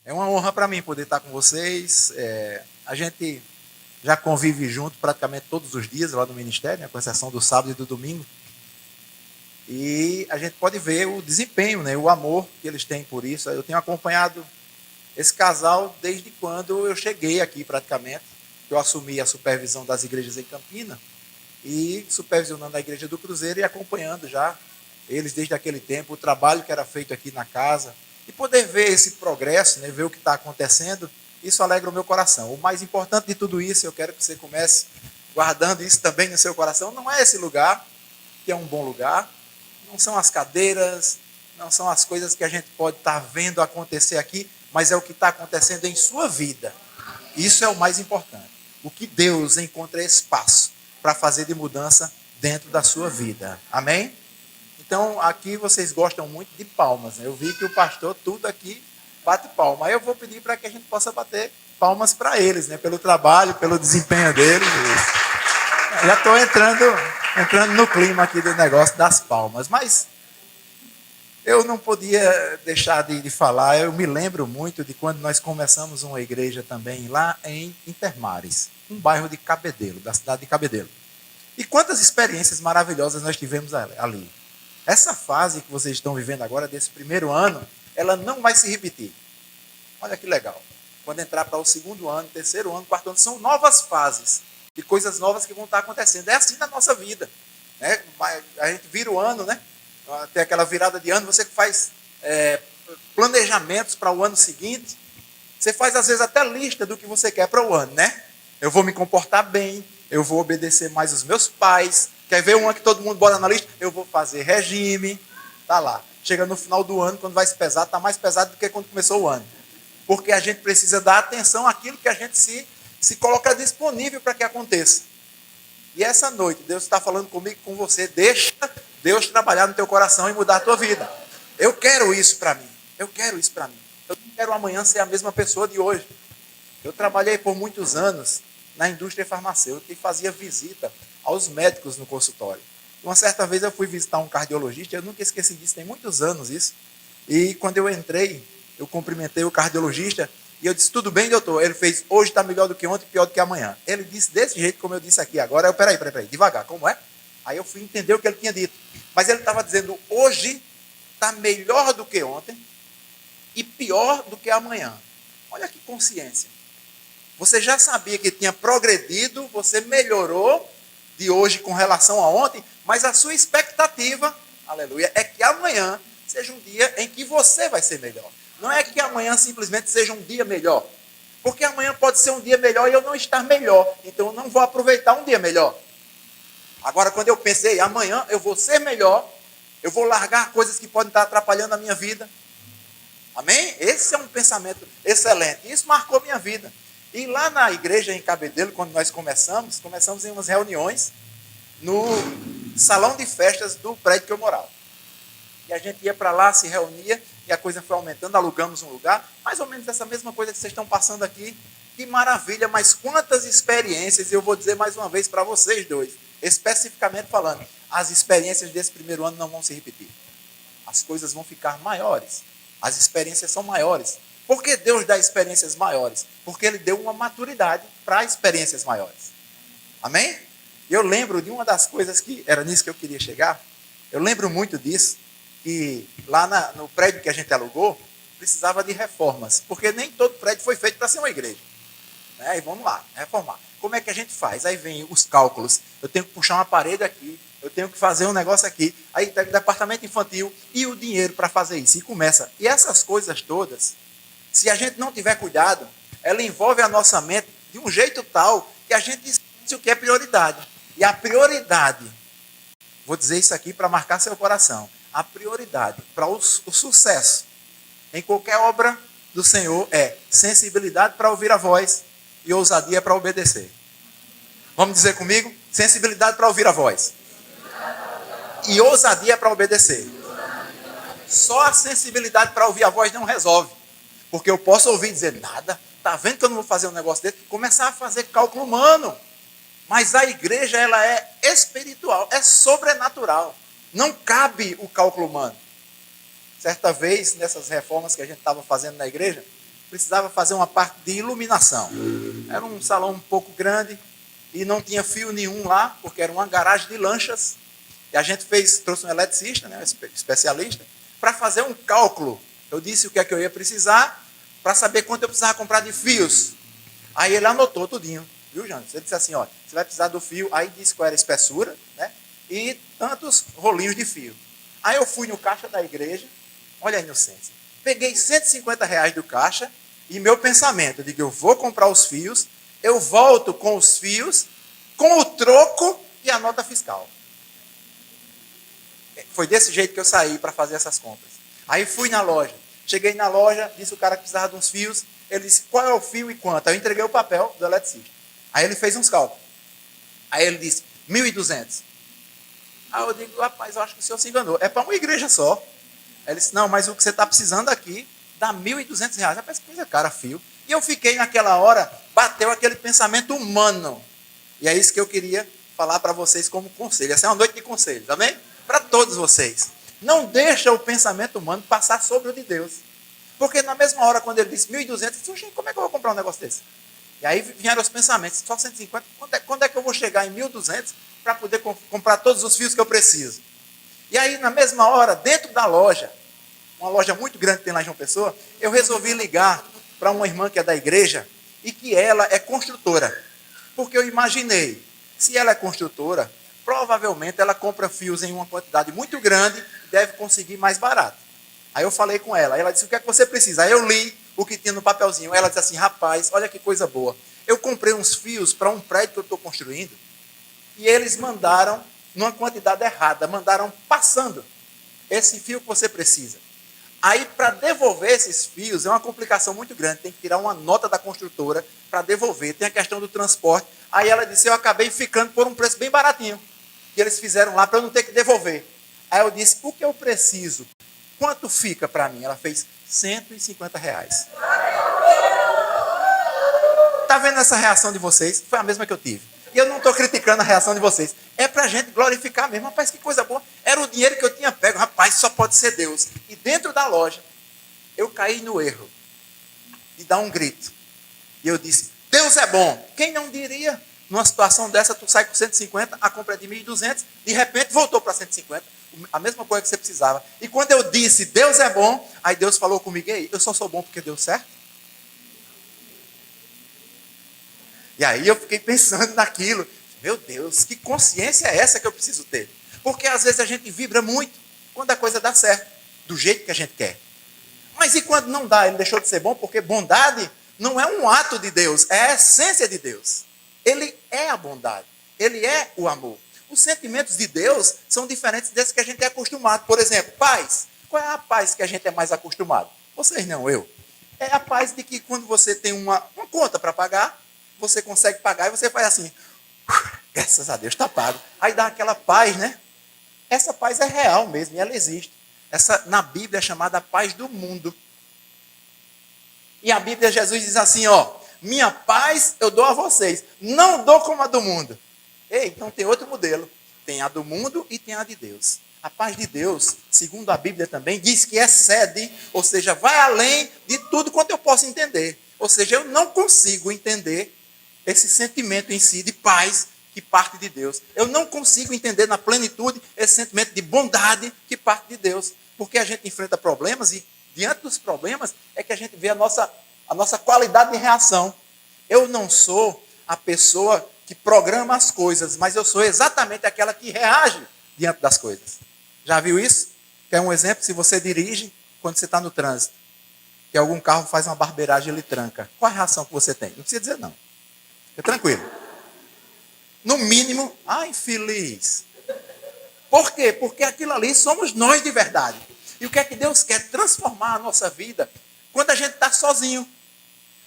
É uma honra para mim poder estar com vocês. A gente já convive junto praticamente todos os dias lá no Ministério, né, com exceção do sábado e do domingo. E a gente pode ver o desempenho, né, o amor que eles têm por isso. Eu tenho acompanhado esse casal desde quando eu cheguei aqui praticamente. Eu assumi a supervisão das igrejas em Campina e supervisionando a igreja do Cruzeiro e acompanhando já eles desde aquele tempo, o trabalho que era feito aqui na casa. E poder ver esse progresso, né, ver o que está acontecendo, isso alegra o meu coração. O mais importante de tudo isso, eu quero que você comece guardando isso também no seu coração, não é esse lugar, que é um bom lugar, não são as cadeiras, não são as coisas que a gente pode estar vendo acontecer aqui, mas é o que está acontecendo em sua vida. Isso é o mais importante. O que Deus encontra espaço para fazer de mudança dentro da sua vida. Amém? Então, aqui vocês gostam muito de palmas, né? Eu vi que o pastor, tudo aqui, bate palma. Aí eu vou pedir para que a gente possa bater palmas para eles, né? Pelo trabalho, pelo desempenho deles. Já estou entrando no clima aqui do negócio das palmas. Mas eu não podia deixar de falar. Eu me lembro muito de quando nós começamos uma igreja também lá em Intermares, um bairro de Cabedelo, da cidade de Cabedelo. E quantas experiências maravilhosas nós tivemos ali. Essa fase que vocês estão vivendo agora, desse primeiro ano, ela não vai se repetir. Olha que legal. Quando entrar para o segundo ano, terceiro ano, quarto ano, são novas fases de coisas novas que vão estar acontecendo. É assim na nossa vida. Né? A gente vira o ano, né? Tem aquela virada de ano, você faz planejamentos para o ano seguinte. Você faz, às vezes, até lista do que você quer para o ano, né? Eu vou me comportar bem, eu vou obedecer mais os meus pais. Quer ver uma que todo mundo bota na lista? Eu vou fazer regime. Tá lá. Chega no final do ano, quando vai se pesar, está mais pesado do que quando começou o ano. Porque a gente precisa dar atenção àquilo que a gente se coloca disponível para que aconteça. E essa noite, Deus está falando comigo, com você. Deixa Deus trabalhar no teu coração e mudar a tua vida. Eu quero isso para mim. Eu quero isso para mim. Eu não quero amanhã ser a mesma pessoa de hoje. Eu trabalhei por muitos anos na indústria farmacêutica e fazia visita aos médicos no consultório. Uma certa vez eu fui visitar um cardiologista, eu nunca esqueci disso, tem muitos anos isso. E quando eu entrei, eu cumprimentei o cardiologista e eu disse, tudo bem, doutor? Ele fez, hoje está melhor do que ontem, pior do que amanhã. Ele disse desse jeito como eu disse aqui. Agora, peraí, devagar, como é? Aí eu fui entender o que ele tinha dito. Mas ele estava dizendo, hoje está melhor do que ontem e pior do que amanhã. Olha que consciência. Você já sabia que tinha progredido, você melhorou de hoje com relação a ontem, mas a sua expectativa, aleluia, é que amanhã seja um dia em que você vai ser melhor. Não é que amanhã simplesmente seja um dia melhor. Porque amanhã pode ser um dia melhor e eu não estar melhor. Então eu não vou aproveitar um dia melhor. Agora, quando eu pensei, amanhã eu vou ser melhor, eu vou largar coisas que podem estar atrapalhando a minha vida. Amém? Esse é um pensamento excelente. Isso marcou minha vida. E lá na igreja em Cabedelo, quando nós começamos em umas reuniões no salão de festas do prédio que eu morava. E a gente ia para lá, se reunia, e a coisa foi aumentando, alugamos um lugar, mais ou menos essa mesma coisa que vocês estão passando aqui. Que maravilha, mas quantas experiências, eu vou dizer mais uma vez para vocês dois, especificamente falando, as experiências desse primeiro ano não vão se repetir. As coisas vão ficar maiores, as experiências são maiores. Por que Deus dá experiências maiores? Porque Ele deu uma maturidade para experiências maiores. Amém? Eu lembro de uma das coisas que era nisso que eu queria chegar. Eu lembro muito disso, que lá no prédio que a gente alugou, precisava de reformas. Porque nem todo prédio foi feito para ser uma igreja. Né? E vamos lá, reformar. Como é que a gente faz? Aí vem os cálculos. Eu tenho que puxar uma parede aqui, eu tenho que fazer um negócio aqui. Aí tem o departamento infantil e o dinheiro para fazer isso. E começa. E essas coisas todas, se a gente não tiver cuidado, ela envolve a nossa mente de um jeito tal que a gente esquece o que é prioridade. E a prioridade, vou dizer isso aqui para marcar seu coração, a prioridade para o sucesso em qualquer obra do Senhor é sensibilidade para ouvir a voz e ousadia para obedecer. Vamos dizer comigo? Sensibilidade para ouvir a voz e ousadia para obedecer. Só a sensibilidade para ouvir a voz não resolve. Porque eu posso ouvir e dizer, nada, está vendo que eu não vou fazer um negócio desse? Começar a fazer cálculo humano. Mas a igreja, ela é espiritual, é sobrenatural. Não cabe o cálculo humano. Certa vez, nessas reformas que a gente estava fazendo na igreja, precisava fazer uma parte de iluminação. Era um salão um pouco grande e não tinha fio nenhum lá, porque era uma garagem de lanchas. E a gente trouxe um eletricista, né, um especialista, para fazer um cálculo. Eu disse o que é que eu ia precisar, para saber quanto eu precisava comprar de fios. Aí ele anotou tudinho, viu, Jânio? Ele disse assim, ó, você vai precisar do fio, aí disse qual era a espessura, né? E tantos rolinhos de fio. Aí eu fui no caixa da igreja, olha a inocência, peguei R$ 150 do caixa e meu pensamento, eu digo, eu vou comprar os fios, eu volto com os fios, com o troco e a nota fiscal. Foi desse jeito que eu saí para fazer essas compras. Aí fui na loja, cheguei na loja, disse o cara que precisava de uns fios, ele disse, qual é o fio e quanto? Aí eu entreguei o papel do eletricista. Aí ele fez uns cálculos. Aí ele disse, 1.200. Aí eu digo, rapaz, eu acho que o senhor se enganou. É para uma igreja só. Aí ele disse, não, mas o que você está precisando aqui dá R$ 1.200. Rapaz, que coisa cara, fio. E eu fiquei naquela hora, bateu aquele pensamento humano. E é isso que eu queria falar para vocês como conselho. Essa é uma noite de conselhos, amém? Para todos vocês. Não deixa o pensamento humano passar sobre o de Deus. Porque na mesma hora, quando ele disse 1.200, eu disse, como é que eu vou comprar um negócio desse? E aí vieram os pensamentos, só 150, quando é que eu vou chegar em 1.200 para poder comprar todos os fios que eu preciso? E aí, na mesma hora, dentro da loja, uma loja muito grande que tem lá em João Pessoa, eu resolvi ligar para uma irmã que é da igreja e que ela é construtora. Porque eu imaginei, se ela é construtora, provavelmente ela compra fios em uma quantidade muito grande e deve conseguir mais barato. Aí eu falei com ela, ela disse, o que é que você precisa? Aí eu li o que tinha no papelzinho. Ela disse assim, rapaz, olha que coisa boa. Eu comprei uns fios para um prédio que eu estou construindo e eles mandaram, numa quantidade errada, mandaram passando esse fio que você precisa. Aí, para devolver esses fios, é uma complicação muito grande. Tem que tirar uma nota da construtora para devolver. Tem a questão do transporte. Aí ela disse, eu acabei ficando por um preço bem baratinho. E eles fizeram lá para eu não ter que devolver. Aí eu disse, o que eu preciso? Quanto fica para mim? Ela fez R$ 150. Está vendo essa reação de vocês? Foi a mesma que eu tive. E eu não estou criticando a reação de vocês. É para a gente glorificar mesmo. Rapaz, que coisa boa. Era o dinheiro que eu tinha pego. Rapaz, só pode ser Deus. E dentro da loja, eu caí no erro de dar um grito. E eu disse, Deus é bom. Quem não diria? Numa situação dessa, tu sai com 150, a compra é de 1.200, de repente voltou para 150. A mesma coisa que você precisava. E quando eu disse, Deus é bom, aí Deus falou comigo, ei, eu só sou bom porque deu certo. E aí eu fiquei pensando naquilo. Meu Deus, que consciência é essa que eu preciso ter? Porque às vezes a gente vibra muito quando a coisa dá certo, do jeito que a gente quer. Mas e quando não dá? Ele deixou de ser bom, porque bondade não é um ato de Deus, é a essência de Deus. Ele é a bondade, ele é o amor. Os sentimentos de Deus são diferentes desses que a gente é acostumado. Por exemplo, paz. Qual é a paz que a gente é mais acostumado? Vocês não, eu. É a paz de que quando você tem uma conta para pagar, você consegue pagar e você faz assim, graças a Deus está pago. Aí dá aquela paz, né? Essa paz é real mesmo e ela existe. Essa na Bíblia é chamada paz do mundo. E a Bíblia, Jesus diz assim, ó, minha paz eu dou a vocês, não dou como a do mundo. Ei, então tem outro modelo. Tem a do mundo e tem a de Deus. A paz de Deus, segundo a Bíblia também, diz que excede, ou seja, vai além de tudo quanto eu posso entender. Ou seja, eu não consigo entender esse sentimento em si de paz que parte de Deus. Eu não consigo entender na plenitude esse sentimento de bondade que parte de Deus. Porque a gente enfrenta problemas e diante dos problemas é que a gente vê a nossa qualidade de reação. Eu não sou a pessoa que programa as coisas, mas eu sou exatamente aquela que reage diante das coisas. Já viu isso? Quer um exemplo? Se você dirige quando você está no trânsito, que algum carro faz uma barbeiragem e ele tranca, qual a reação que você tem? Não precisa dizer não. Fica tranquilo. No mínimo, infeliz. Por quê? Porque aquilo ali somos nós de verdade. E o que é que Deus quer? Transformar a nossa vida quando a gente está sozinho.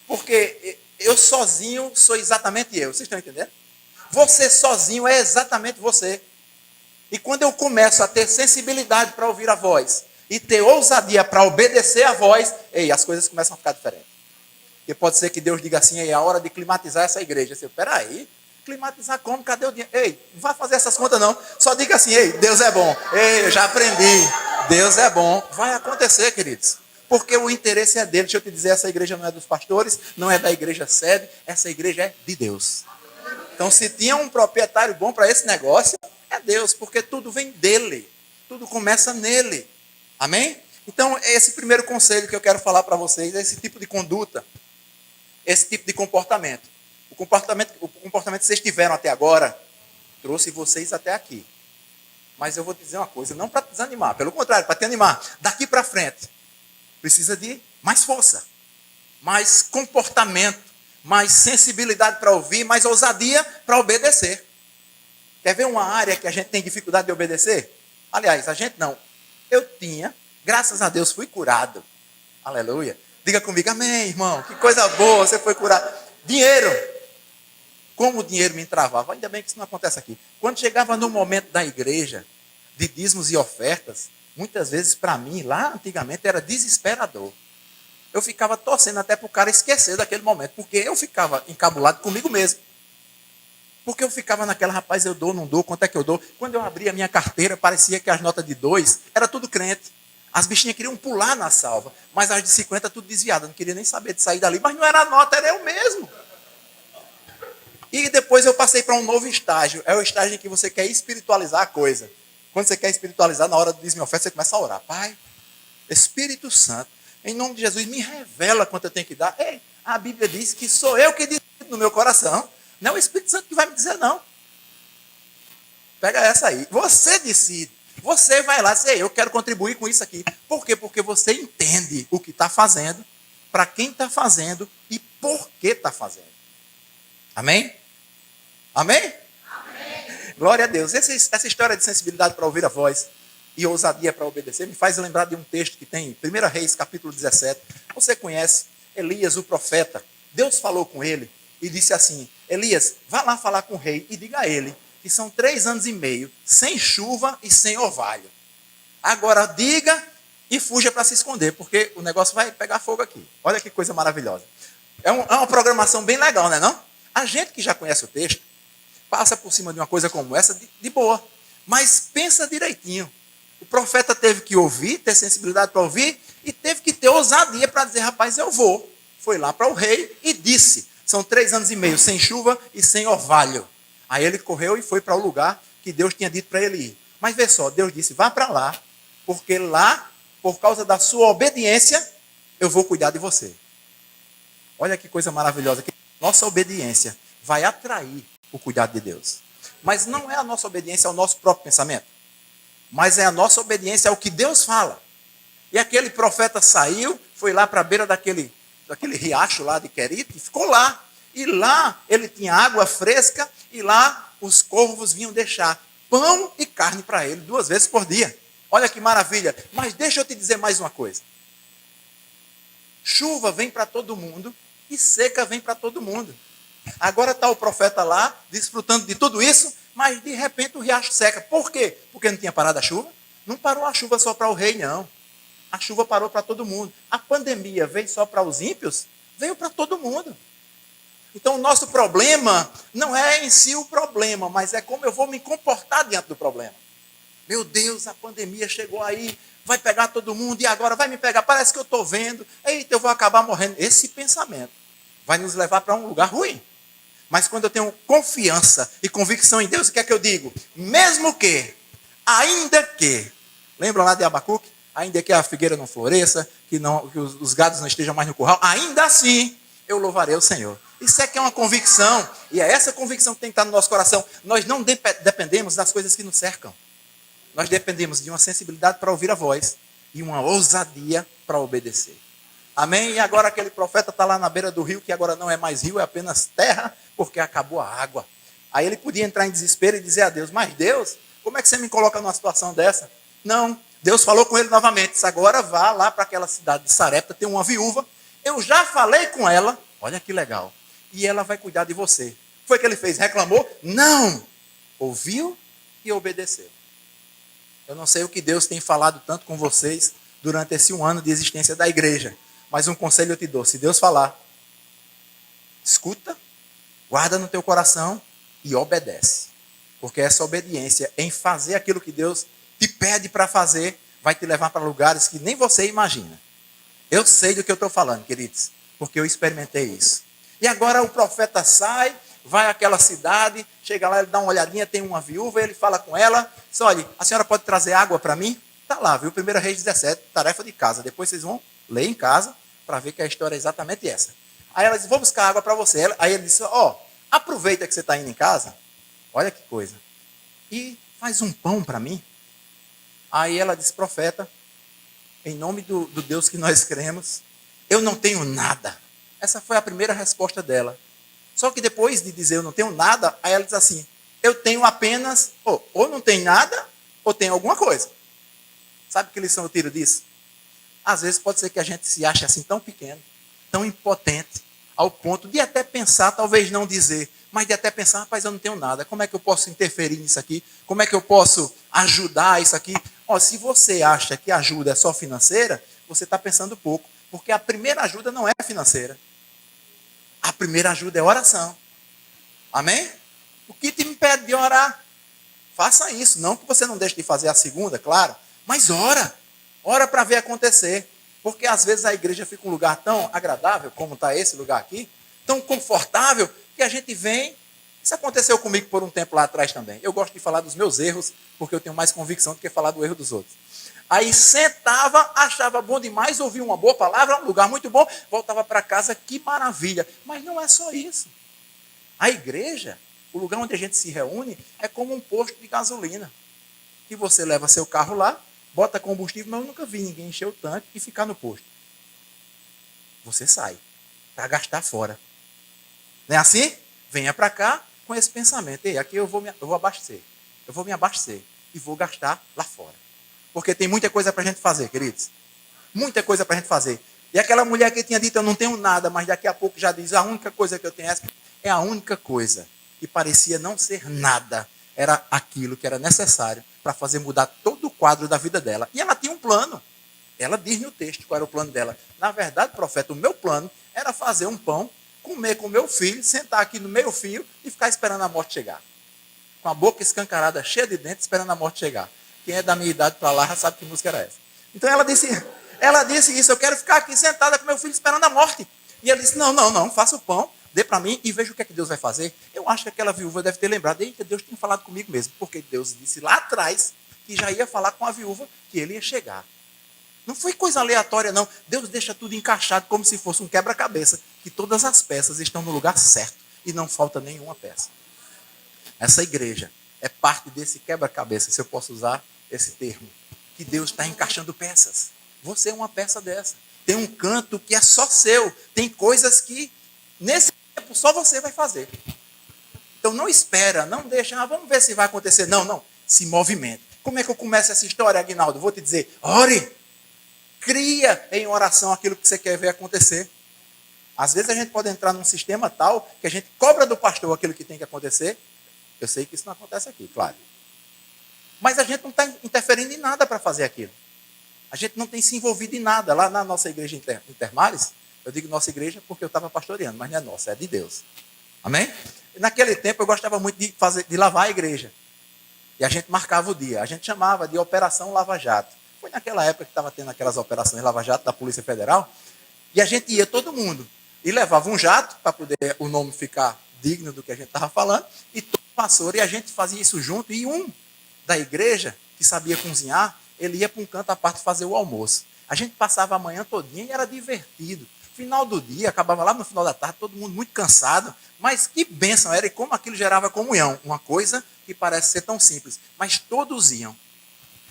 Porque eu sozinho sou exatamente eu. Vocês estão entendendo? Você sozinho é exatamente você. E quando eu começo a ter sensibilidade para ouvir a voz e ter ousadia para obedecer a voz, as coisas começam a ficar diferentes. Porque pode ser que Deus diga assim, é a hora de climatizar essa igreja. Você, peraí, climatizar como? Cadê o dinheiro? Não vai fazer essas contas não. Só diga assim, Deus é bom. Eu já aprendi. Deus é bom. Vai acontecer, queridos. Porque o interesse é dele. Deixa eu te dizer, essa igreja não é dos pastores, não é da igreja sede, essa igreja é de Deus. Então, se tinha um proprietário bom para esse negócio, é Deus, porque tudo vem dele. Tudo começa nele. Amém? Então, esse primeiro conselho que eu quero falar para vocês é esse tipo de conduta, esse tipo de comportamento. O comportamento que vocês tiveram até agora trouxe vocês até aqui. Mas eu vou te dizer uma coisa, não para te desanimar, pelo contrário, para te animar. Daqui para frente, precisa de mais força, mais comportamento, mais sensibilidade para ouvir, mais ousadia para obedecer. Quer ver uma área que a gente tem dificuldade de obedecer? Aliás, a gente não. Eu tinha, graças a Deus, fui curado. Aleluia. Diga comigo, amém, irmão. Que coisa boa, você foi curado. Dinheiro. Como o dinheiro me entravava. Ainda bem que isso não acontece aqui. Quando chegava no momento da igreja, de dízimos e ofertas, muitas vezes para mim, lá antigamente, era desesperador. Eu ficava torcendo até para o cara esquecer daquele momento, porque eu ficava encabulado comigo mesmo. Porque eu ficava naquela, rapaz, eu dou, não dou, quanto é que eu dou? Quando eu abria a minha carteira, parecia que as notas de 2 era tudo crente. As bichinhas queriam pular na salva, mas as de 50 tudo desviada, não queria nem saber de sair dali, mas não era a nota, era eu mesmo. E depois eu passei para um novo estágio, é o estágio em que você quer espiritualizar a coisa. Quando você quer espiritualizar, na hora do dízimo e oferta, você começa a orar. Pai, Espírito Santo, em nome de Jesus, me revela quanto eu tenho que dar. Ei, a Bíblia diz que sou eu que decido no meu coração. Não é o Espírito Santo que vai me dizer, não. Pega essa aí. Você decide. Você vai lá e diz, eu quero contribuir com isso aqui. Por quê? Porque você entende o que está fazendo, para quem está fazendo e por que está fazendo. Amém? Amém? Amém. Glória a Deus. Essa história de sensibilidade para ouvir a voz e ousadia para obedecer me faz lembrar de um texto que tem em 1 Reis, capítulo 17. Você conhece Elias, o profeta. Deus falou com ele e disse assim, Elias, vá lá falar com o rei e diga a ele que são 3 anos e meio sem chuva e sem orvalho. Agora diga e fuja para se esconder, porque o negócio vai pegar fogo aqui. Olha que coisa maravilhosa. É uma programação bem legal, não é não? A gente que já conhece o texto, passa por cima de uma coisa como essa de boa. Mas pensa direitinho. O profeta teve que ouvir, ter sensibilidade para ouvir, e teve que ter ousadia para dizer, rapaz, eu vou. Foi lá para o rei e disse, são 3 anos e meio sem chuva e sem orvalho. Aí ele correu e foi para o lugar que Deus tinha dito para ele ir. Mas vê só, Deus disse, vá para lá, porque lá, por causa da sua obediência, eu vou cuidar de você. Olha que coisa maravilhosa. Nossa obediência vai atrair o cuidado de Deus. Mas não é a nossa obediência ao nosso próprio pensamento, mas é a nossa obediência ao que Deus fala. E aquele profeta saiu, foi lá para a beira daquele riacho lá de Querite, e ficou lá. E lá ele tinha água fresca, e lá os corvos vinham deixar pão e carne para ele 2 vezes por dia. Olha que maravilha. Mas deixa eu te dizer mais uma coisa. Chuva vem para todo mundo e seca vem para todo mundo. Agora está o profeta lá, desfrutando de tudo isso, mas de repente o riacho seca. Por quê? Porque não tinha parado a chuva? Não parou a chuva só para o rei, não. A chuva parou para todo mundo. A pandemia veio só para os ímpios? Veio para todo mundo. Então o nosso problema não é em si o problema, mas é como eu vou me comportar diante do problema. Meu Deus, a pandemia chegou aí, vai pegar todo mundo e agora vai me pegar. Parece que eu estou vendo, eita, eu vou acabar morrendo. Esse pensamento vai nos levar para um lugar ruim. Mas quando eu tenho confiança e convicção em Deus, o que é que eu digo? Mesmo que, ainda que, lembra lá de Abacuque? Ainda que a figueira não floresça, que os gados não estejam mais no curral, ainda assim eu louvarei o Senhor. Isso é que é uma convicção, e é essa convicção que tem que estar no nosso coração. Nós não dependemos das coisas que nos cercam. Nós dependemos de uma sensibilidade para ouvir a voz e uma ousadia para obedecer. Amém? E agora aquele profeta está lá na beira do rio, que agora não é mais rio, é apenas terra, porque acabou a água. Aí ele podia entrar em desespero e dizer a Deus, mas Deus, como é que você me coloca numa situação dessa? Não, Deus falou com ele novamente, disse, agora vá lá para aquela cidade de Sarepta, tem uma viúva, eu já falei com ela, olha que legal, e ela vai cuidar de você. Foi o que ele fez? Reclamou? Não! Ouviu e obedeceu. Eu não sei o que Deus tem falado tanto com vocês durante esse 1 ano de existência da igreja, mas um conselho eu te dou, se Deus falar, escuta, guarda no teu coração e obedece. Porque essa obediência em fazer aquilo que Deus te pede para fazer, vai te levar para lugares que nem você imagina. Eu sei do que eu estou falando, queridos, porque eu experimentei isso. E agora o profeta sai, vai àquela cidade, chega lá, ele dá uma olhadinha, tem uma viúva, ele fala com ela, diz, olha, a senhora pode trazer água para mim? Está lá, viu? 1 Reis 17, tarefa de casa. Depois vocês vão ler em casa para ver que a história é exatamente essa. Aí ela diz, vou buscar água para você. Aí ele disse, aproveita que você está indo em casa, olha que coisa, e faz um pão para mim. Aí ela disse, profeta, em nome do Deus que nós cremos, eu não tenho nada. Essa foi a primeira resposta dela. Só que depois de dizer eu não tenho nada, aí ela diz assim, eu tenho apenas, ou não tem nada, ou tem alguma coisa. Sabe que lição eu tiro disso? Às vezes pode ser que a gente se ache assim tão pequeno, tão impotente, ao ponto de até pensar, talvez não dizer, mas de até pensar, rapaz, eu não tenho nada, como é que eu posso interferir nisso aqui? Como é que eu posso ajudar isso aqui? Se você acha que a ajuda é só financeira, você está pensando pouco, porque a primeira ajuda não é financeira. A primeira ajuda é oração. Amém? O que te impede de orar? Faça isso. Não que você não deixe de fazer a segunda, claro, mas ora. Ora para ver acontecer. Porque às vezes a igreja fica um lugar tão agradável, como está esse lugar aqui, tão confortável, que a gente vem. Isso aconteceu comigo por um tempo lá atrás também. Eu gosto de falar dos meus erros, porque eu tenho mais convicção do que falar do erro dos outros. Aí sentava, achava bom demais, ouvia uma boa palavra, um lugar muito bom, voltava para casa, que maravilha. Mas não é só isso. A igreja, o lugar onde a gente se reúne, é como um posto de gasolina. Que você leva seu carro lá, bota combustível, mas eu nunca vi ninguém encher o tanque e ficar no posto. Você sai para gastar fora. Não é assim? Venha para cá com esse pensamento. Ei, aqui eu vou abastecer. Eu vou me abastecer e vou gastar lá fora. Porque tem muita coisa para a gente fazer, queridos. Muita coisa para a gente fazer. E aquela mulher que tinha dito, eu não tenho nada, mas daqui a pouco já diz, a única coisa que eu tenho é a única coisa que parecia não ser nada. Era aquilo que era necessário para fazer mudar todo o quadro da vida dela. E ela tinha um plano. Ela diz no texto qual era o plano dela. Na verdade, profeta, o meu plano era fazer um pão, comer com meu filho, sentar aqui no meio fio e ficar esperando a morte chegar. Com a boca escancarada, cheia de dentes, esperando a morte chegar. Quem é da minha idade para lá já sabe que música era essa. Então ela disse isso, eu quero ficar aqui sentada com meu filho esperando a morte. E ele disse, não, faça o pão, dê para mim e veja o que é que Deus vai fazer. Eu acho que aquela viúva deve ter lembrado, eita, Deus tinha falado comigo mesmo, porque Deus disse lá atrás que já ia falar com a viúva que ele ia chegar. Não foi coisa aleatória, não. Deus deixa tudo encaixado como se fosse um quebra-cabeça, que todas as peças estão no lugar certo e não falta nenhuma peça. Essa igreja é parte desse quebra-cabeça, se eu posso usar esse termo, que Deus está encaixando peças. Você é uma peça dessa. Tem um canto que é só seu. Tem coisas que, nesse tempo, só você vai fazer. Então não espera, não deixa, vamos ver se vai acontecer. Não, se movimenta. Como é que eu começo essa história, Aguinaldo? Vou te dizer, ore. Cria em oração aquilo que você quer ver acontecer. Às vezes a gente pode entrar num sistema tal que a gente cobra do pastor aquilo que tem que acontecer. Eu sei que isso não acontece aqui, claro. Mas a gente não está interferindo em nada para fazer aquilo. A gente não tem se envolvido em nada. Lá na nossa igreja Intermares, eu digo nossa igreja porque eu estava pastoreando, mas não é nossa, é de Deus. Amém? E naquele tempo eu gostava muito de lavar a igreja. E a gente marcava o dia. A gente chamava de Operação Lava Jato. Foi naquela época que estava tendo aquelas operações Lava Jato da Polícia Federal. E a gente ia todo mundo. E levava um jato para poder o nome ficar digno do que a gente estava falando. E todo vassoura. E a gente fazia isso junto. E um da igreja, que sabia cozinhar, ele ia para um canto à parte fazer o almoço. A gente passava a manhã todinha e era divertido. Final do dia, acabava lá no final da tarde, todo mundo muito cansado. Mas que bênção era e como aquilo gerava comunhão. Uma coisa que parece ser tão simples. Mas todos iam.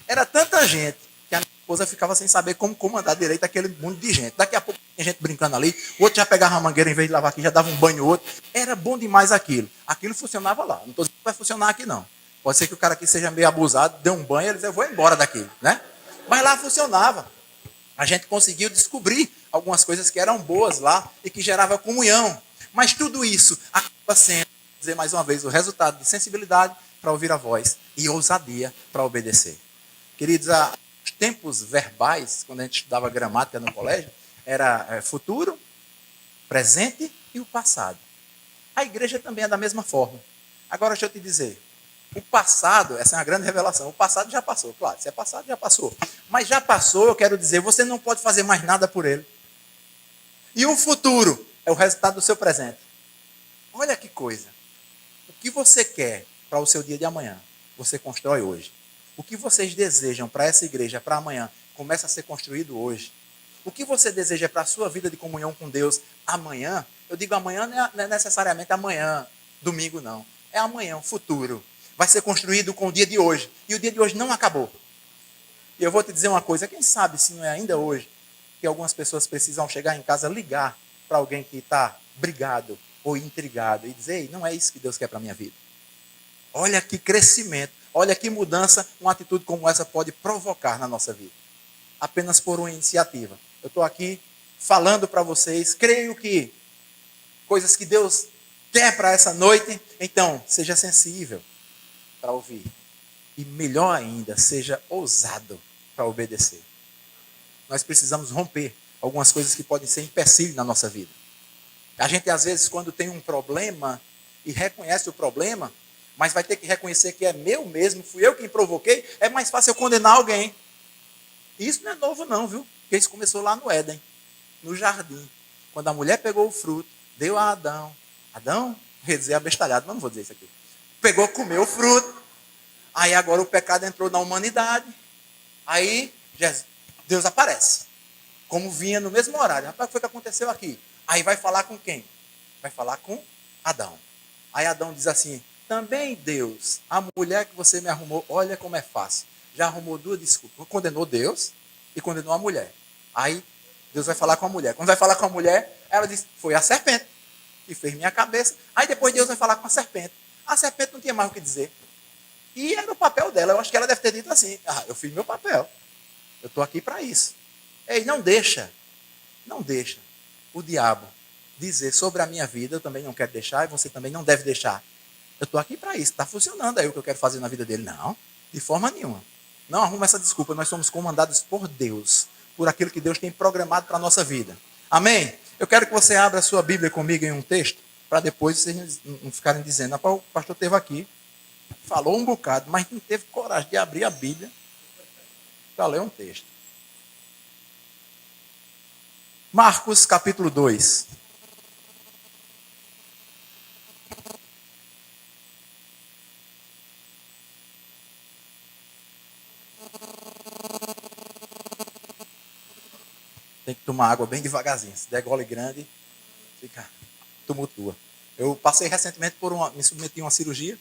Era tanta gente que a minha esposa ficava sem saber como comandar direito aquele mundo de gente. Daqui a pouco tinha gente brincando ali, o outro já pegava a mangueira, em vez de lavar aqui, já dava um banho outro. Era bom demais aquilo. Aquilo funcionava lá. Não estou dizendo que vai funcionar aqui, não. Pode ser que o cara aqui seja meio abusado, dê um banho, ele diz, eu vou embora daqui, né? Mas lá funcionava. A gente conseguiu descobrir algumas coisas que eram boas lá e que gerava comunhão. Mas tudo isso acaba sendo, vou dizer mais uma vez, o resultado de sensibilidade para ouvir a voz e ousadia para obedecer. Queridos, os tempos verbais, quando a gente estudava gramática no colégio, era futuro, presente e o passado. A igreja também é da mesma forma. Agora, deixa eu te dizer, O passado, essa é uma grande revelação. O passado já passou, claro. Se é passado, já passou. Mas já passou, eu quero dizer, você não pode fazer mais nada por ele. E o futuro é o resultado do seu presente. Olha que coisa. O que você quer para o seu dia de amanhã, você constrói hoje. O que vocês desejam para essa igreja, para amanhã, começa a ser construído hoje. O que você deseja para a sua vida de comunhão com Deus amanhã, eu digo amanhã não é necessariamente amanhã, domingo não. É amanhã, o futuro. Vai ser construído com o dia de hoje. E o dia de hoje não acabou. E eu vou te dizer uma coisa, quem sabe se não é ainda hoje, que algumas pessoas precisam chegar em casa, ligar para alguém que está brigado ou intrigado e dizer, ei, não é isso que Deus quer para a minha vida. Olha que crescimento, olha que mudança uma atitude como essa pode provocar na nossa vida. Apenas por uma iniciativa. Eu estou aqui falando para vocês, creio que coisas que Deus quer para essa noite, então seja sensível para ouvir. E melhor ainda, seja ousado para obedecer. Nós precisamos romper algumas coisas que podem ser empecilho na nossa vida. A gente, às vezes, quando tem um problema e reconhece o problema, mas vai ter que reconhecer que é meu mesmo, fui eu quem provoquei, é mais fácil eu condenar alguém. E isso não é novo não, viu? Porque isso começou lá no Éden, no jardim. Quando a mulher pegou o fruto, deu a Adão. Adão, eu ia dizer abestalhado, mas não vou dizer isso aqui. Pegou, comeu o fruto. Aí agora o pecado entrou na humanidade. Aí Deus aparece. Como vinha no mesmo horário. Rapaz, o que foi que aconteceu aqui? Aí vai falar com quem? Vai falar com Adão. Aí Adão diz assim, também Deus, a mulher que você me arrumou, olha como é fácil. Já arrumou duas desculpas. Condenou Deus e condenou a mulher. Aí Deus vai falar com a mulher. Quando vai falar com a mulher, ela diz, foi a serpente que fez minha cabeça. Aí depois Deus vai falar com a serpente. A serpente não tinha mais o que dizer. E era o papel dela. Eu acho que ela deve ter dito assim, eu fiz meu papel. Eu estou aqui para isso. Ei, não deixa o diabo dizer sobre a minha vida, eu também não quero deixar, e você também não deve deixar. Eu estou aqui para isso, está funcionando aí o que eu quero fazer na vida dele. Não, de forma nenhuma. Não arruma essa desculpa, nós somos comandados por Deus, por aquilo que Deus tem programado para a nossa vida. Amém? Eu quero que você abra a sua Bíblia comigo em um texto, para depois vocês não ficarem dizendo, o pastor esteve aqui, falou um bocado, mas não teve coragem de abrir a Bíblia para ler um texto. Marcos capítulo 2. Tem que tomar água bem devagarzinho. Se der gole grande, fica tumultua. Eu passei recentemente me submeti a uma cirurgia.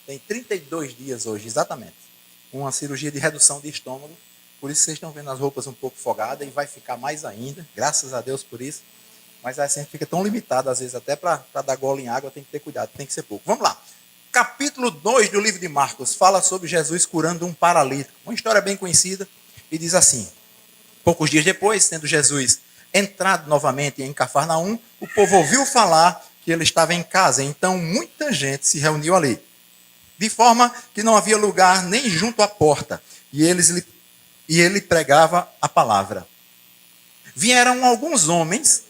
Tem 32 dias hoje, exatamente. Uma cirurgia de redução de estômago. Por isso vocês estão vendo as roupas um pouco fogadas e vai ficar mais ainda. Graças a Deus por isso. Mas a gente fica tão limitado, às vezes, até para dar gole em água, tem que ter cuidado, tem que ser pouco. Vamos lá. Capítulo 2 do livro de Marcos fala sobre Jesus curando um paralítico. Uma história bem conhecida. E diz assim, poucos dias depois, tendo Jesus entrado novamente em Cafarnaum, o povo ouviu falar que ele estava em casa. Então, muita gente se reuniu ali. De forma que não havia lugar nem junto à porta. E ele pregava a palavra. Vieram alguns homens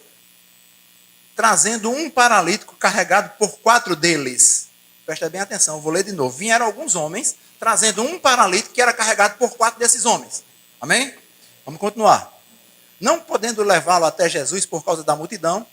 trazendo um paralítico carregado por 4 deles. Presta bem atenção, eu vou ler de novo. Vieram alguns homens trazendo um paralítico que era carregado por 4 desses homens. Amém? Vamos continuar. Não podendo levá-lo até Jesus por causa da multidão,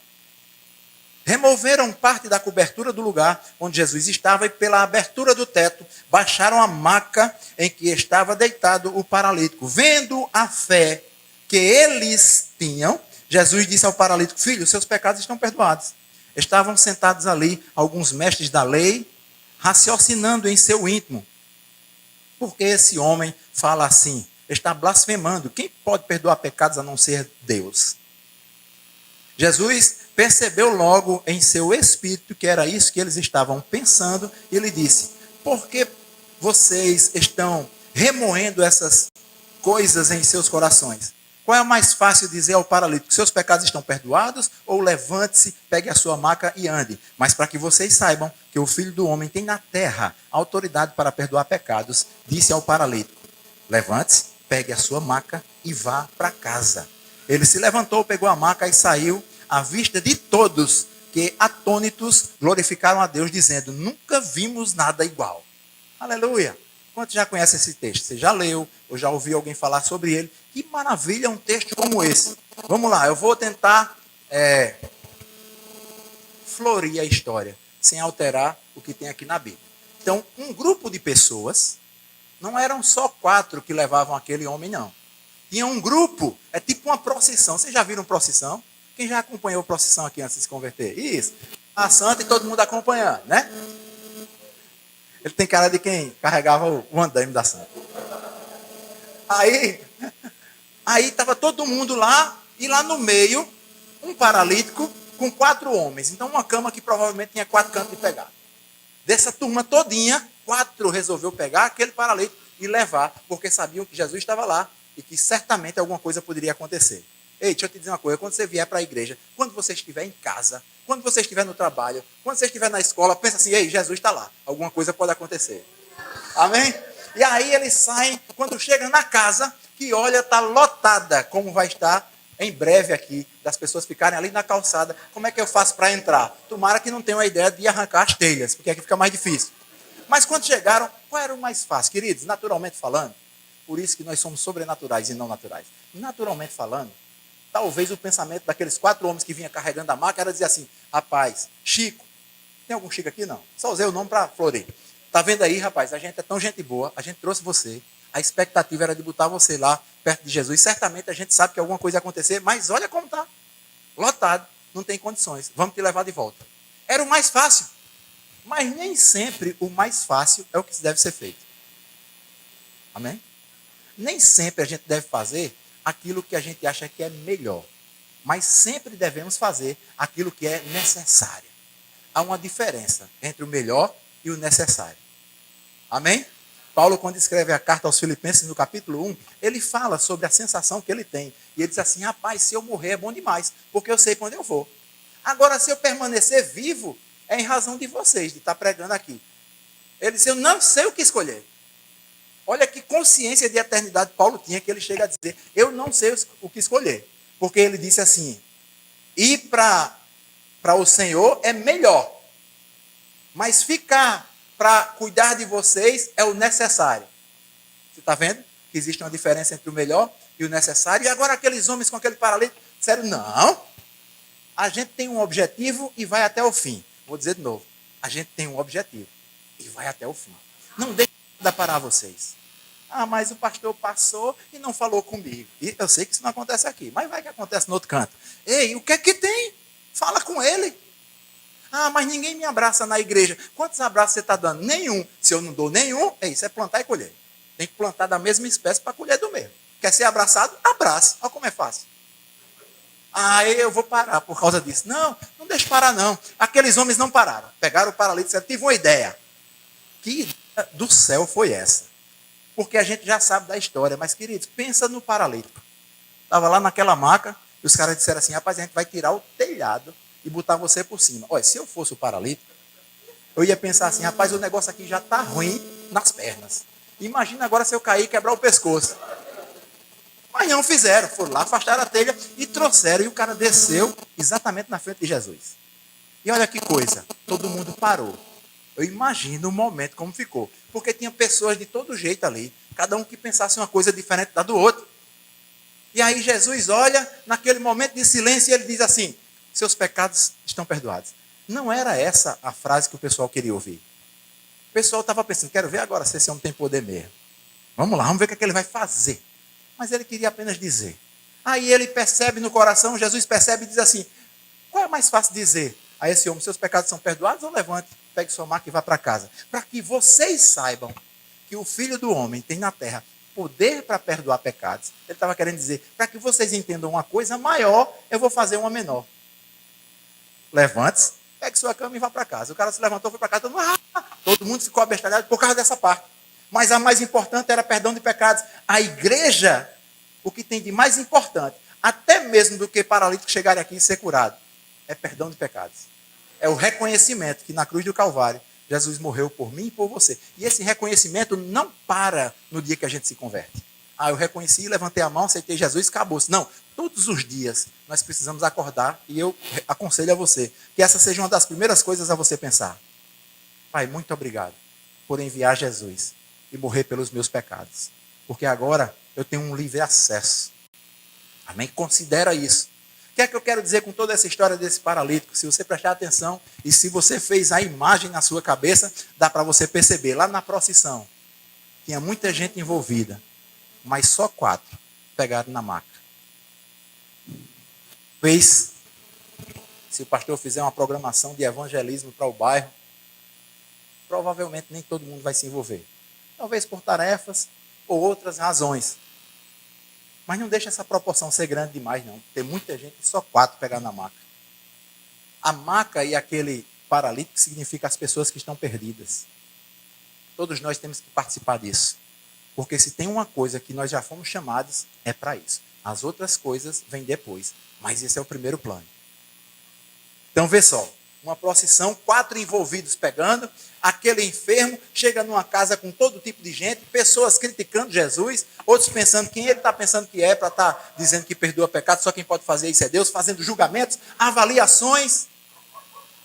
removeram parte da cobertura do lugar onde Jesus estava e pela abertura do teto baixaram a maca em que estava deitado o paralítico. Vendo a fé que eles tinham, Jesus disse ao paralítico, filho, seus pecados estão perdoados. Estavam sentados ali alguns mestres da lei, raciocinando em seu íntimo. Por que esse homem fala assim? Está blasfemando. Quem pode perdoar pecados a não ser Deus? Jesus percebeu logo em seu espírito que era isso que eles estavam pensando, e ele disse, por que vocês estão remoendo essas coisas em seus corações? Qual é mais fácil dizer ao paralítico, seus pecados estão perdoados, ou levante-se, pegue a sua maca e ande? Mas para que vocês saibam que o Filho do Homem tem na terra autoridade para perdoar pecados, disse ao paralítico, levante-se, pegue a sua maca e vá para casa. Ele se levantou, pegou a maca e saiu à vista de todos, que atônitos glorificaram a Deus, dizendo, nunca vimos nada igual. Aleluia. Quantos já conhecem esse texto? Você já leu ou já ouviu alguém falar sobre ele? Que maravilha um texto como esse. Vamos lá, eu vou tentar florir a história, sem alterar o que tem aqui na Bíblia. Então, um grupo de pessoas, não eram só 4 que levavam aquele homem, não. Tinha um grupo, é tipo uma procissão. Vocês já viram procissão? Quem já acompanhou procissão aqui antes de se converter? Isso. A santa e todo mundo acompanhando, né? Ele tem cara de quem carregava o andaime da santa. Aí estava todo mundo lá, e lá no meio, um paralítico com 4 homens. Então, uma cama que provavelmente tinha 4 cantos de pegar. Dessa turma todinha, 4 resolveu pegar aquele paralítico e levar, porque sabiam que Jesus estava lá e que certamente alguma coisa poderia acontecer. Ei, deixa eu te dizer uma coisa, quando você vier para a igreja, quando você estiver em casa, quando você estiver no trabalho, quando você estiver na escola, pensa assim, ei, Jesus está lá, alguma coisa pode acontecer. Amém? E aí eles saem, quando chegam na casa, que olha, está lotada, como vai estar em breve aqui, das pessoas ficarem ali na calçada. Como é que eu faço para entrar? Tomara que não tenham a ideia de arrancar as telhas, porque aqui fica mais difícil. Mas quando chegaram, qual era o mais fácil? Queridos, naturalmente falando, por isso que nós somos sobrenaturais e não naturais. Naturalmente falando, talvez o pensamento daqueles 4 homens que vinham carregando a maca era dizer assim, rapaz, Chico, tem algum Chico aqui? Não. Só usei o nome para florir. Tá vendo aí, rapaz, a gente é tão gente boa, a gente trouxe você, a expectativa era de botar você lá perto de Jesus, certamente a gente sabe que alguma coisa ia acontecer, mas olha como está, lotado, não tem condições, vamos te levar de volta. Era o mais fácil, mas nem sempre o mais fácil é o que deve ser feito. Amém? Nem sempre a gente deve fazer aquilo que a gente acha que é melhor, mas sempre devemos fazer aquilo que é necessário. Há uma diferença entre o melhor e o necessário. Amém? Paulo, quando escreve a carta aos Filipenses, no capítulo 1, ele fala sobre a sensação que ele tem. E ele diz assim, rapaz, se eu morrer é bom demais, porque eu sei para onde eu vou. Agora, se eu permanecer vivo, é em razão de vocês, de estar pregando aqui. Ele disse, eu não sei o que escolher. Olha que consciência de eternidade Paulo tinha, que ele chega a dizer, eu não sei o que escolher. Porque ele disse assim, ir para o Senhor é melhor, mas ficar para cuidar de vocês é o necessário. Você está vendo que existe uma diferença entre o melhor e o necessário? E agora aqueles homens com aquele paralítico disseram, não, a gente tem um objetivo e vai até o fim. Vou dizer de novo, a gente tem um objetivo e vai até o fim. Não deixe nada parar vocês. Ah, mas o pastor passou e não falou comigo. E eu sei que isso não acontece aqui, mas vai que acontece no outro canto. Ei, o que é que tem? Fala com ele. Ah, mas ninguém me abraça na igreja. Quantos abraços você está dando? Nenhum. Se eu não dou nenhum, isso é plantar e colher. Tem que plantar da mesma espécie para colher do mesmo. Quer ser abraçado? Abraça. Olha como é fácil. Ah, eu vou parar por causa disso. Não, não deixe parar não. Aqueles homens não pararam. Pegaram o paralítico e disseram, tive uma ideia. Que ideia do céu foi essa? Porque a gente já sabe da história. Mas, queridos, pensa no paralítico. Estava lá naquela maca e os caras disseram assim, rapaz, a gente vai tirar o telhado e botar você por cima. Olha, se eu fosse o paralítico, eu ia pensar assim, rapaz, o negócio aqui já está ruim nas pernas. Imagina agora se eu cair e quebrar o pescoço. Mas não fizeram, foram lá, afastaram a telha e trouxeram. E o cara desceu exatamente na frente de Jesus. E olha que coisa, todo mundo parou. Eu imagino o momento como ficou. Porque tinha pessoas de todo jeito ali, cada um que pensasse uma coisa diferente da do outro. E aí Jesus olha, naquele momento de silêncio, e ele diz assim, seus pecados estão perdoados. Não era essa a frase que o pessoal queria ouvir. O pessoal estava pensando, quero ver agora se esse homem tem poder mesmo. Vamos lá, vamos ver o que ele vai fazer. Mas ele queria apenas dizer. Aí ele percebe no coração, Jesus percebe e diz assim, qual é mais fácil dizer a esse homem, seus pecados são perdoados, ou levante, pegue sua maca e vá para casa. Para que vocês saibam que o Filho do Homem tem na terra poder para perdoar pecados. Ele estava querendo dizer, para que vocês entendam uma coisa maior, eu vou fazer uma menor. Levante-se, pegue sua cama e vá para casa. O cara se levantou, foi para casa, todo mundo ficou abestalhado por causa dessa parte. Mas a mais importante era perdão de pecados. A igreja, o que tem de mais importante, até mesmo do que paralítico chegar aqui e ser curado, é perdão de pecados. É o reconhecimento que na cruz do Calvário, Jesus morreu por mim e por você. E esse reconhecimento não para no dia que a gente se converte. Ah, eu reconheci, levantei a mão, aceitei Jesus, acabou-se. Não, todos os dias nós precisamos acordar e eu aconselho a você que essa seja uma das primeiras coisas a você pensar. Pai, muito obrigado. por enviar Jesus e morrer pelos meus pecados. Porque agora eu tenho um livre acesso. Amém? Considera isso. O que é que eu quero dizer com toda essa história desse paralítico? Se você prestar atenção e se você fez a imagem na sua cabeça, dá para você perceber. Lá na procissão, tinha muita gente envolvida, mas só 4 pegaram na maca. Fez, se o pastor fizer uma programação de evangelismo para o bairro, provavelmente nem todo mundo vai se envolver. Talvez por tarefas ou outras razões. Mas não deixa essa proporção ser grande demais, não. Tem muita gente e só 4 pegar na maca. A maca e aquele paralítico significa as pessoas que estão perdidas. Todos nós temos que participar disso. Porque se tem uma coisa que nós já fomos chamados, é para isso. As outras coisas vêm depois. Mas esse é o primeiro plano. Então vê só. Uma procissão, 4 envolvidos pegando, aquele enfermo chega numa casa com todo tipo de gente, pessoas criticando Jesus, outros pensando quem ele está pensando que é, para estar dizendo que perdoa pecado, só quem pode fazer isso é Deus, fazendo julgamentos, avaliações.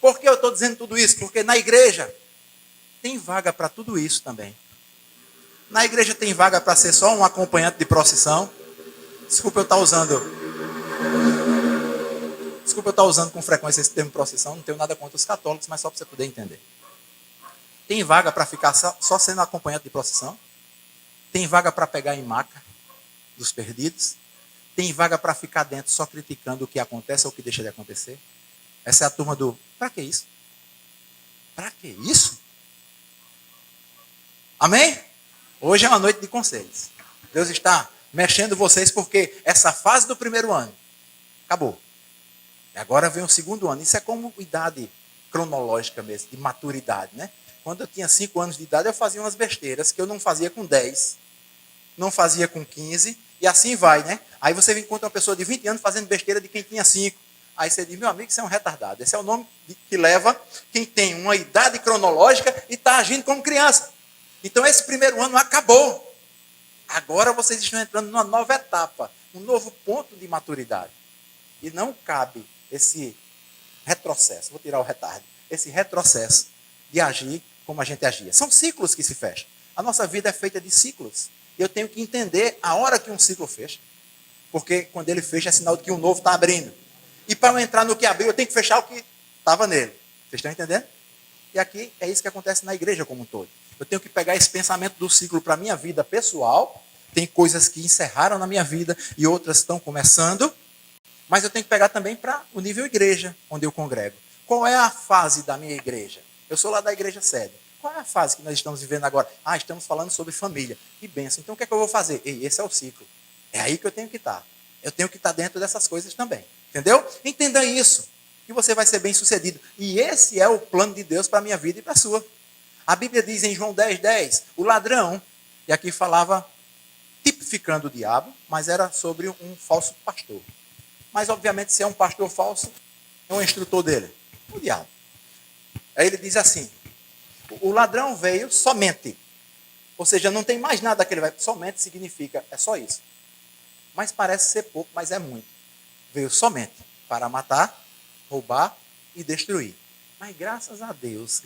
Por que eu estou dizendo tudo isso? Porque na igreja tem vaga para tudo isso também. Na igreja tem vaga para ser só um acompanhante de procissão. Desculpa eu estar usando com frequência esse termo procissão, não tenho nada contra os católicos, mas só para você poder entender. Tem vaga para ficar só sendo acompanhante de procissão? Tem vaga para pegar em maca dos perdidos? Tem vaga para ficar dentro só criticando o que acontece ou o que deixa de acontecer? Essa é a turma do, para que isso? Para que isso? Amém? Hoje é uma noite de conselhos. Deus está mexendo vocês porque essa fase do primeiro ano acabou. Agora vem o segundo ano. Isso é como idade cronológica mesmo, de maturidade, né? Quando eu tinha 5 anos de idade, eu fazia umas besteiras que eu não fazia com 10, não fazia com 15, e assim vai, né? Aí você encontra uma pessoa de 20 anos fazendo besteira de quem tinha 5. Aí você diz, meu amigo, você é um retardado. Esse é o nome que leva quem tem uma idade cronológica e está agindo como criança. Então esse primeiro ano acabou. Agora vocês estão entrando numa nova etapa, um novo ponto de maturidade. E não cabe esse retrocesso, vou tirar o retardo, esse retrocesso de agir como a gente agia. São ciclos que se fecham. A nossa vida é feita de ciclos. E eu tenho que entender a hora que um ciclo fecha. Porque quando ele fecha é sinal de que um novo está abrindo. E para eu entrar no que abriu, eu tenho que fechar o que estava nele. Vocês estão entendendo? E aqui é isso que acontece na igreja como um todo. Eu tenho que pegar esse pensamento do ciclo para a minha vida pessoal. Tem coisas que encerraram na minha vida e outras estão começando. Mas eu tenho que pegar também para o nível igreja, onde eu congrego. Qual é a fase da minha igreja? Eu sou lá da igreja sede. Qual é a fase que nós estamos vivendo agora? Estamos falando sobre família. Que bênção. Então o que é que eu vou fazer? Esse é o ciclo. É aí que eu tenho que estar. Eu tenho que estar dentro dessas coisas também. Entendeu? Entenda isso. Que você vai ser bem sucedido. E esse é o plano de Deus para a minha vida e para a sua. A Bíblia diz em João 10:10, o ladrão, e aqui falava tipificando o diabo, mas era sobre um falso pastor. Mas, obviamente, se é um pastor falso, é um instrutor dele, o diabo. Aí ele diz assim, o ladrão veio somente. Ou seja, não tem mais nada que ele vai... Somente significa, é só isso. Mas parece ser pouco, mas é muito. Veio somente para matar, roubar e destruir. Mas graças a Deus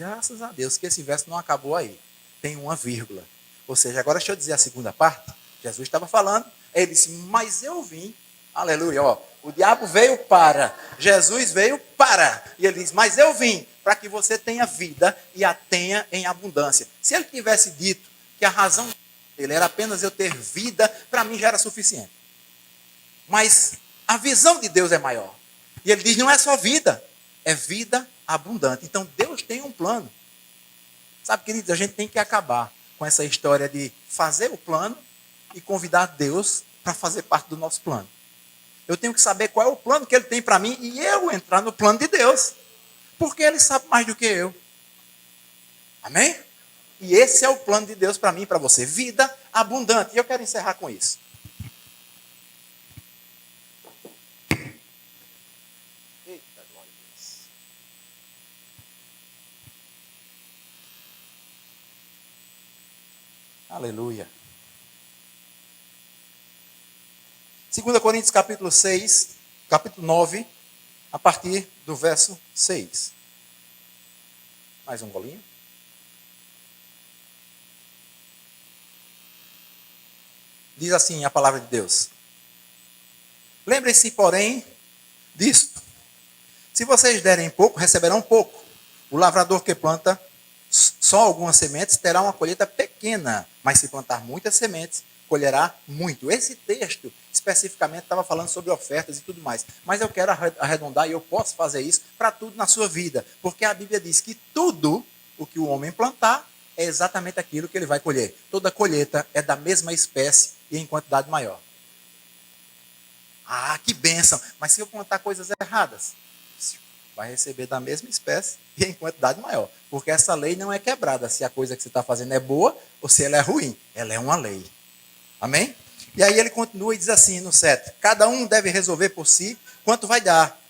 que esse verso não acabou aí. Tem uma vírgula. Ou seja, agora deixa eu dizer a segunda parte. Jesus estava falando, ele disse, mas eu vim, aleluia, ó, o diabo veio para, Jesus veio para, e ele diz, mas eu vim para que você tenha vida e a tenha em abundância. Se ele tivesse dito que a razão dele era apenas eu ter vida, para mim já era suficiente. Mas a visão de Deus é maior. E ele diz, não é só vida, é vida abundante. Então Deus tem um plano. Sabe, queridos, a gente tem que acabar com essa história de fazer o plano e convidar Deus para fazer parte do nosso plano. Eu tenho que saber qual é o plano que ele tem para mim e eu entrar no plano de Deus. Porque ele sabe mais do que eu. Amém? E esse é o plano de Deus para mim e para você. Vida abundante. E eu quero encerrar com isso. Eita, glória a Deus. Aleluia. 2 Coríntios capítulo 6, capítulo 9, a partir do verso 6. Mais um golinho. Diz assim a palavra de Deus. Lembrem-se, porém, disto. Se vocês derem pouco, receberão pouco. O lavrador que planta só algumas sementes terá uma colheita pequena, mas se plantar muitas sementes, colherá muito. Esse texto, especificamente, estava falando sobre ofertas e tudo mais. Mas eu quero arredondar, e eu posso fazer isso para tudo na sua vida. Porque a Bíblia diz que tudo o que o homem plantar é exatamente aquilo que ele vai colher. Toda colheita é da mesma espécie e em quantidade maior. Ah, que bênção! Mas se eu plantar coisas erradas, vai receber da mesma espécie e em quantidade maior. Porque essa lei não é quebrada se a coisa que você está fazendo é boa ou se ela é ruim. Ela é uma lei. Amém? E aí ele continua e diz assim no 7. Cada um deve resolver por si quanto vai dar.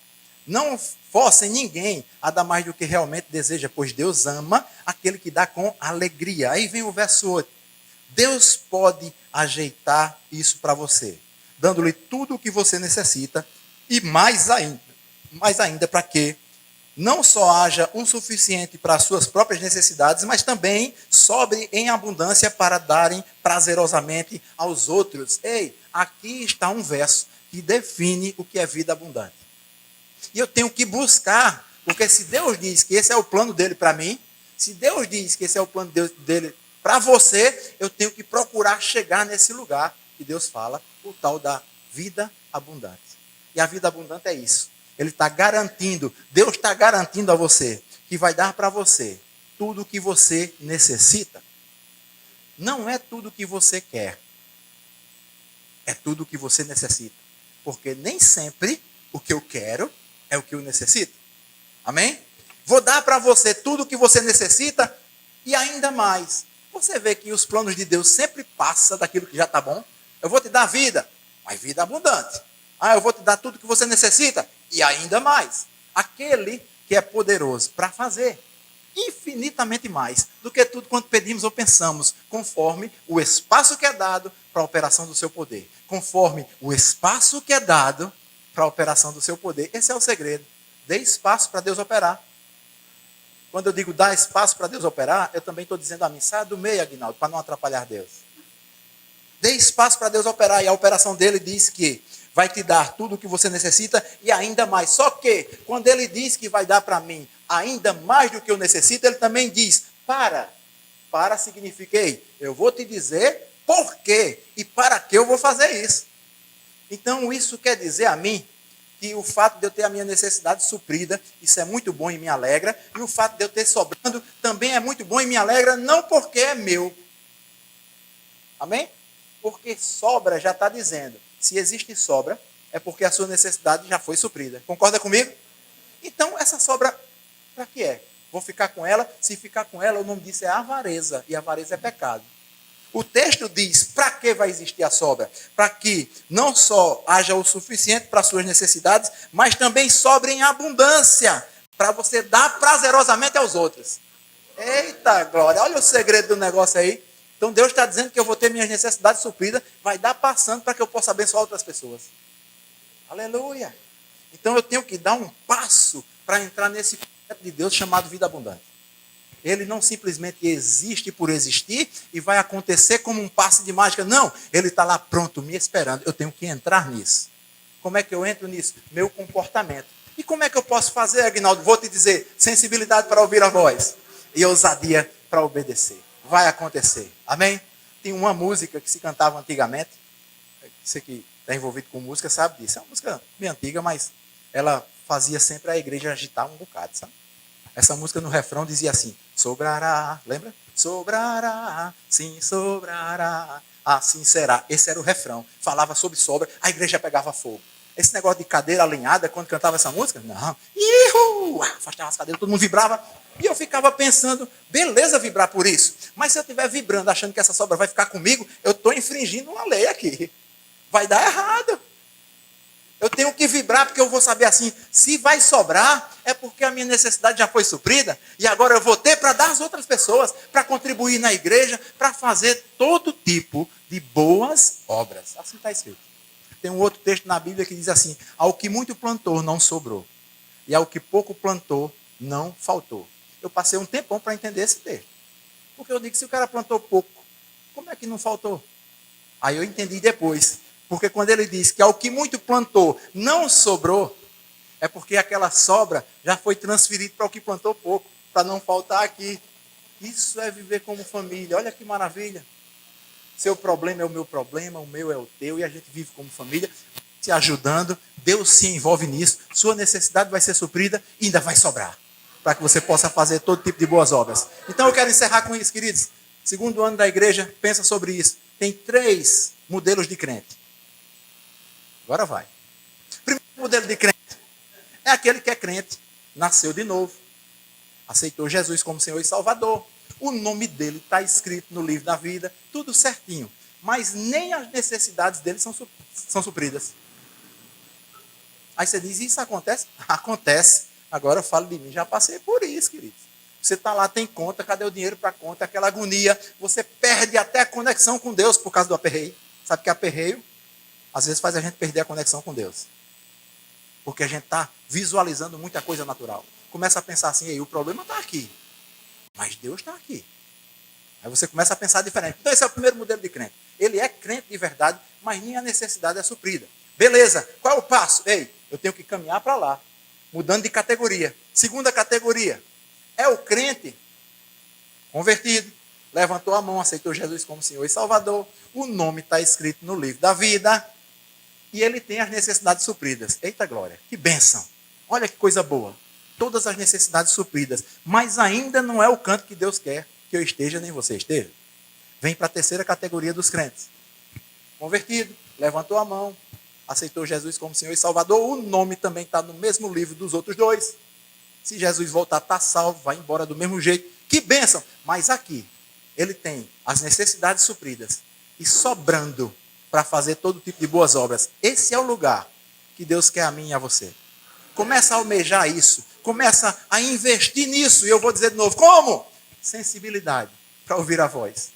Não forcem ninguém a dar mais do que realmente deseja, pois Deus ama aquele que dá com alegria. Aí vem o verso 8. Deus pode ajeitar isso para você, dando-lhe tudo o que você necessita e mais ainda para que não só haja o suficiente para as suas próprias necessidades, mas também sobre em abundância para darem prazerosamente aos outros. Ei, aqui está um verso que define o que é vida abundante. E eu tenho que buscar, porque se Deus diz que esse é o plano dele para mim, se Deus diz que esse é o plano dele para você, eu tenho que procurar chegar nesse lugar que Deus fala, o tal da vida abundante. E a vida abundante é isso. Ele está garantindo, Deus está garantindo a você que vai dar para você tudo o que você necessita. Não é tudo o que você quer, é tudo o que você necessita. Porque nem sempre o que eu quero é o que eu necessito. Amém? Vou dar para você tudo o que você necessita e ainda mais. Você vê que os planos de Deus sempre passam daquilo que já está bom. Eu vou te dar vida, mas vida abundante. Eu vou te dar tudo o que você necessita e ainda mais. Aquele que é poderoso para fazer infinitamente mais do que tudo quanto pedimos ou pensamos, conforme o espaço que é dado para a operação do seu poder. Conforme o espaço que é dado para a operação do seu poder. Esse é o segredo. Dê espaço para Deus operar. Quando eu digo dar espaço para Deus operar, eu também estou dizendo a mim, saia do meio, Aguinaldo, para não atrapalhar Deus. Dê espaço para Deus operar. E a operação dele diz que vai te dar tudo o que você necessita e ainda mais. Só que, quando ele diz que vai dar para mim ainda mais do que eu necessito, ele também diz, para. Para significa, eu vou te dizer por quê e para que eu vou fazer isso. Então, isso quer dizer a mim que o fato de eu ter a minha necessidade suprida, isso é muito bom e me alegra, e o fato de eu ter sobrando também é muito bom e me alegra, não porque é meu. Amém? Porque sobra já está dizendo. Se existe sobra, é porque a sua necessidade já foi suprida. Concorda comigo? Então, essa sobra, para que é? Vou ficar com ela? Se ficar com ela, o nome disso é avareza. E avareza é pecado. O texto diz, para que vai existir a sobra? Para que não só haja o suficiente para as suas necessidades, mas também sobre em abundância, para você dar prazerosamente aos outros. Eita glória, olha o segredo do negócio aí. Então Deus está dizendo que eu vou ter minhas necessidades supridas, vai dar passando para que eu possa abençoar outras pessoas. Aleluia. Então eu tenho que dar um passo para entrar nesse projeto de Deus chamado vida abundante. Ele não simplesmente existe por existir e vai acontecer como um passe de mágica. Não, ele está lá pronto, me esperando. Eu tenho que entrar nisso. Como é que eu entro nisso? Meu comportamento. E como é que eu posso fazer, Aguinaldo? Vou te dizer, sensibilidade para ouvir a voz e ousadia para obedecer. Vai acontecer. Amém? Tem uma música que se cantava antigamente. Você que está envolvido com música sabe disso. É uma música bem antiga, mas ela fazia sempre a igreja agitar um bocado, sabe? Essa música no refrão dizia assim, sobrará, lembra? Sobrará, sim, sobrará, assim será. Esse era o refrão. Falava sobre sobra, a igreja pegava fogo. Esse negócio de cadeira alinhada, quando cantava essa música, não. Afastava as cadeiras, todo mundo vibrava. E eu ficava pensando, beleza vibrar por isso. Mas se eu estiver vibrando, achando que essa sobra vai ficar comigo, eu estou infringindo uma lei aqui. Vai dar errado. Eu tenho que vibrar porque eu vou saber assim, se vai sobrar, é porque a minha necessidade já foi suprida, e agora eu vou ter para dar às outras pessoas, para contribuir na igreja, para fazer todo tipo de boas obras. Assim está escrito. Tem um outro texto na Bíblia que diz assim, ao que muito plantou não sobrou, e ao que pouco plantou não faltou. Eu passei um tempão para entender esse texto. Porque eu digo, se o cara plantou pouco, como é que não faltou? Aí eu entendi depois. Porque quando ele diz que ao que muito plantou não sobrou, é porque aquela sobra já foi transferida para o que plantou pouco, para não faltar aqui. Isso é viver como família. Olha que maravilha. Seu problema é o meu problema, o meu é o teu, e a gente vive como família, se ajudando. Deus se envolve nisso. Sua necessidade vai ser suprida e ainda vai sobrar, para que você possa fazer todo tipo de boas obras. Então eu quero encerrar com isso, queridos. Segundo ano da igreja, pensa sobre isso. Tem 3 modelos de crente. Agora vai. Primeiro modelo de crente é aquele que é crente, nasceu de novo, aceitou Jesus como Senhor e Salvador. O nome dele está escrito no livro da vida, tudo certinho. Mas nem as necessidades dele são supridas. Aí você diz, isso acontece? Acontece. Agora eu falo de mim, já passei por isso, queridos. Você está lá, tem conta, cadê o dinheiro para a conta? Aquela agonia. Você perde até a conexão com Deus por causa do aperreio. Sabe que aperreio, às vezes, faz a gente perder a conexão com Deus. Porque a gente está visualizando muita coisa natural. Começa a pensar assim, ei, o problema está aqui. Mas Deus está aqui. Aí você começa a pensar diferente. Então esse é o primeiro modelo de crente. Ele é crente de verdade, mas nem a necessidade é suprida. Beleza, qual é o passo? Ei, eu tenho que caminhar para lá. Mudando de categoria. Segunda categoria. É o crente convertido. Levantou a mão, aceitou Jesus como Senhor e Salvador. O nome está escrito no livro da vida. E ele tem as necessidades supridas. Eita glória, que bênção. Olha que coisa boa. Todas as necessidades supridas. Mas ainda não é o canto que Deus quer que eu esteja, nem você esteja. Vem para a terceira categoria dos crentes. Convertido, levantou a mão, aceitou Jesus como Senhor e Salvador. O nome também está no mesmo livro dos outros 2. Se Jesus voltar, está salvo, vai embora do mesmo jeito. Que bênção. Mas aqui, ele tem as necessidades supridas. E sobrando para fazer todo tipo de boas obras. Esse é o lugar que Deus quer a mim e a você. Começa a almejar isso. Começa a investir nisso. E eu vou dizer de novo, como? Sensibilidade para ouvir a voz.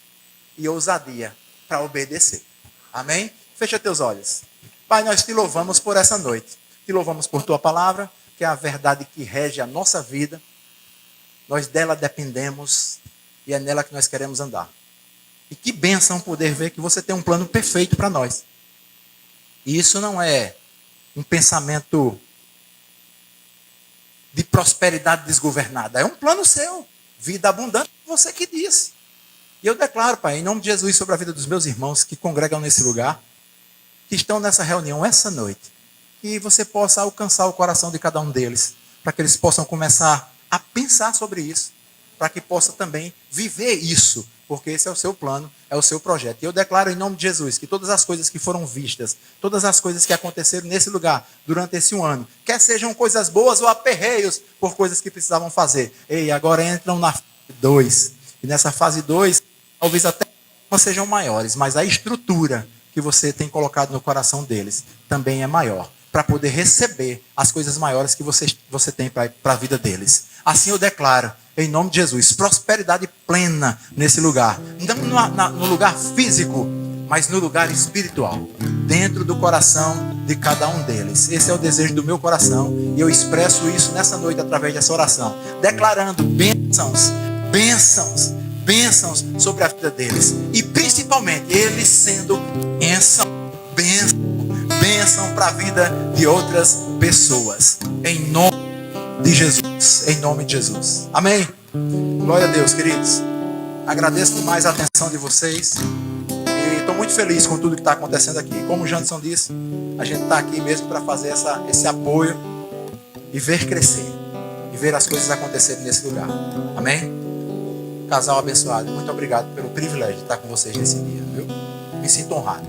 E ousadia para obedecer. Amém? Fecha teus olhos. Pai, nós te louvamos por essa noite. Te louvamos por tua palavra, que é a verdade que rege a nossa vida. Nós dela dependemos e é nela que nós queremos andar. E que bênção poder ver que você tem um plano perfeito para nós. E isso não é um pensamento de prosperidade desgovernada. É um plano seu. Vida abundante, você que disse. E eu declaro, Pai, em nome de Jesus, sobre a vida dos meus irmãos que congregam nesse lugar, que estão nessa reunião essa noite, que você possa alcançar o coração de cada um deles, para que eles possam começar a pensar sobre isso, para que possa também viver isso, porque esse é o seu plano, é o seu projeto. E eu declaro em nome de Jesus que todas as coisas que foram vistas, todas as coisas que aconteceram nesse lugar durante esse um ano, quer sejam coisas boas ou aperreios por coisas que precisavam fazer, ei, agora entram na fase 2. E nessa fase 2, talvez até sejam maiores, mas a estrutura que você tem colocado no coração deles também é maior, para poder receber as coisas maiores que você tem para a vida deles. Assim eu declaro, em nome de Jesus, prosperidade plena nesse lugar. Não no lugar físico, mas no lugar espiritual. Dentro do coração de cada um deles. Esse é o desejo do meu coração. E eu expresso isso nessa noite através dessa oração. Declarando bênçãos, bênçãos, bênçãos sobre a vida deles. E principalmente, eles sendo bênção, bênção, bênção para a vida de outras pessoas. Em nome de Jesus, em nome de Jesus. Amém? Glória a Deus, queridos. Agradeço demais a atenção de vocês. E estou muito feliz com tudo que está acontecendo aqui. Como o Janderson disse, a gente está aqui mesmo para fazer esse apoio e ver crescer. E ver as coisas acontecerem nesse lugar. Amém? Casal abençoado. Muito obrigado pelo privilégio de estar com vocês nesse dia. Viu? Me sinto honrado.